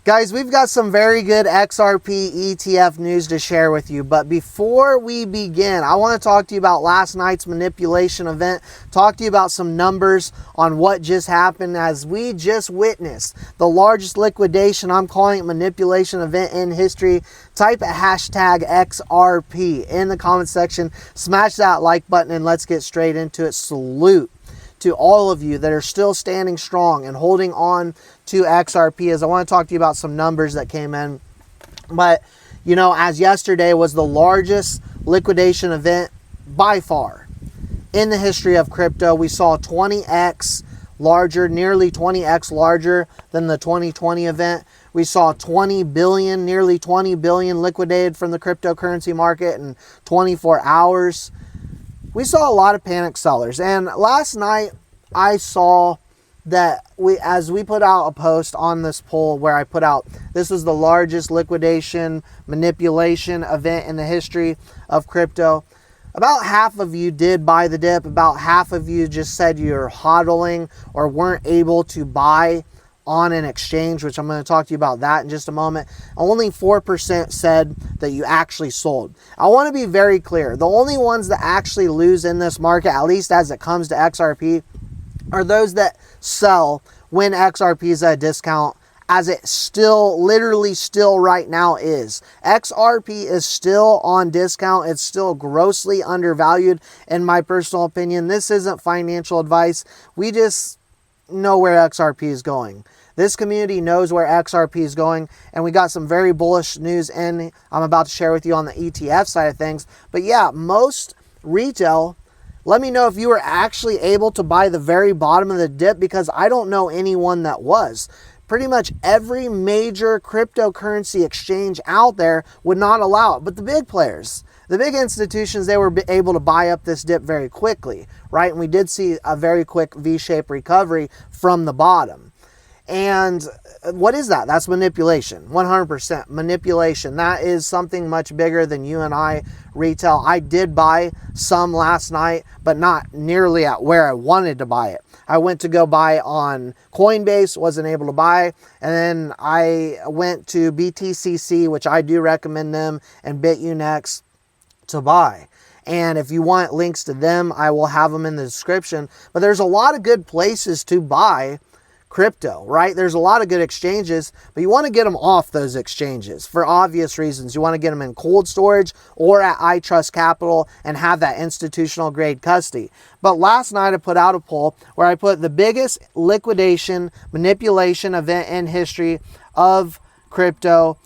Guys, we've got some very good XRP ETF news to share with you. But before we begin, I want to talk to you about last night's manipulation event, talk to you about some numbers on what just happened as we just witnessed the largest liquidation, I'm calling it manipulation event in history. Type a hashtag XRP in the comment section, smash that like button, and let's get straight into it. Salute to all of you that are still standing strong and holding on to XRP, as I want to talk to you about some numbers that came in. But, you know, as yesterday was the largest liquidation event by far in the history of crypto, we saw 20x larger, nearly 20x larger than the 2020 event. We saw 20 billion, nearly 20 billion liquidated from the cryptocurrency market in 24 hours. We saw a lot of panic sellers, and last night I saw that as we put out a post on this poll where I put out, this was the largest liquidation manipulation event in the history of crypto. About half of you did buy the dip. About half of you just said you're hodling or weren't able to buy on an exchange, which I'm going to talk to you about that in just a moment. Only 4% said that you actually sold. I want to be very clear. The only ones that actually lose in this market, at least as it comes to XRP, are those that sell when XRP is at a discount, as it still, literally still right now is. XRP is still on discount. It's still grossly undervalued in my personal opinion. This isn't financial advice. We just know where XRP is going. This community knows where XRP is going, and we got some very bullish news and I'm about to share with you on the ETF side of things. But yeah, most retail, let me know if you were actually able to buy the very bottom of the dip, because I don't know anyone that was. Pretty much every major cryptocurrency exchange out there would not allow it. But the big players, the big institutions, they were able to buy up this dip very quickly, right? And we did see a very quick V-shaped recovery from the bottom. And what is that? That's manipulation. 100% manipulation. That is something much bigger than you and I retail. I did buy some last night, but not nearly at where I wanted to buy it. I went to go buy on Coinbase, wasn't able to buy. And then I went to BTCC, which I do recommend them, and BitUnex to buy. And if you want links to them, I will have them in the description. But there's a lot of good places to buy crypto, right? There's a lot of good exchanges, but you want to get them off those exchanges for obvious reasons. You want to get them in cold storage or at I Trust Capital and have that institutional grade custody. But last night I put out a poll where I put the biggest liquidation manipulation event in history of crypto.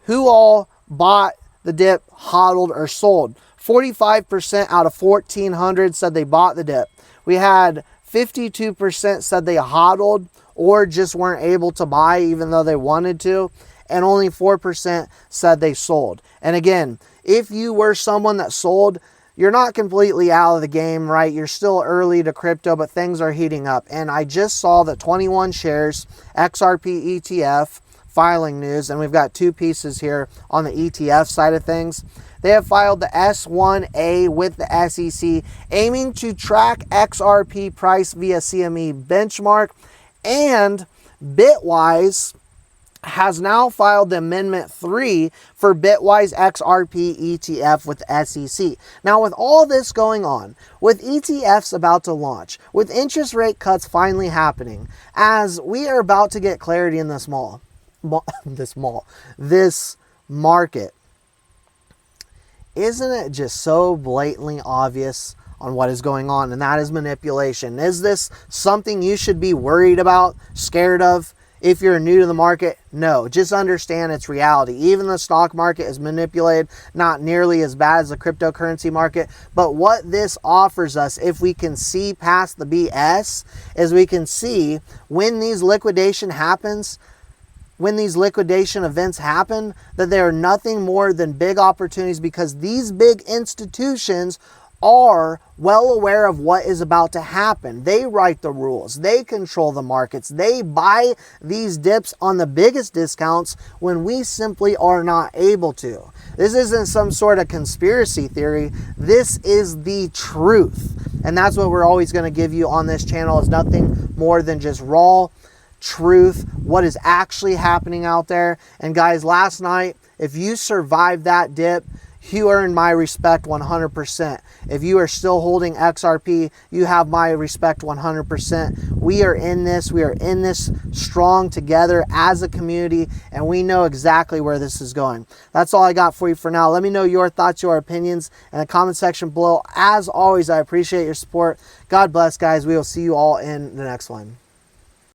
Who all bought the dip, hodled, or sold? 45% out of 1,400 said they bought the dip. We had 52% said they hodled or just weren't able to buy even though they wanted to, and only 4% said they sold. And again, if you were someone that sold, you're not completely out of the game, right? You're still early to crypto, but things are heating up. And I just saw that 21 shares, XRP ETF, filing news, and we've got two pieces here on the ETF side of things. They have filed the S1A with the SEC, aiming to track XRP price via CME benchmark. And Bitwise has now filed the Amendment 3 for Bitwise XRP ETF with the SEC. Now, with all this going on, with ETFs about to launch, with interest rate cuts finally happening, as we are about to get clarity in this market, isn't it just so blatantly obvious on what is going on? And that is manipulation. Is this something you should be worried about, scared of? If you're new to the market, no, just understand it's reality. Even the stock market is manipulated, not nearly as bad as the cryptocurrency market. But what this offers us, if we can see past the BS, is we can see when these liquidation happens, when these liquidation events happen, that they are nothing more than big opportunities, because these big institutions are well aware of what is about to happen. They write the rules. They control the markets. They buy these dips on the biggest discounts when we simply are not able to. This isn't some sort of conspiracy theory. This is the truth. And that's what we're always going to give you on this channel, is nothing more than just raw truth, what is actually happening out there. And guys, last night, if you survived that dip, you earn my respect 100%. If you are still holding XRP, you have my respect 100%. We are in this. We are in this strong together as a community, and we know exactly where this is going. That's all I got for you for now. Let me know your thoughts, your opinions in the comment section below. As always, I appreciate your support. God bless, guys. We will see you all in the next one.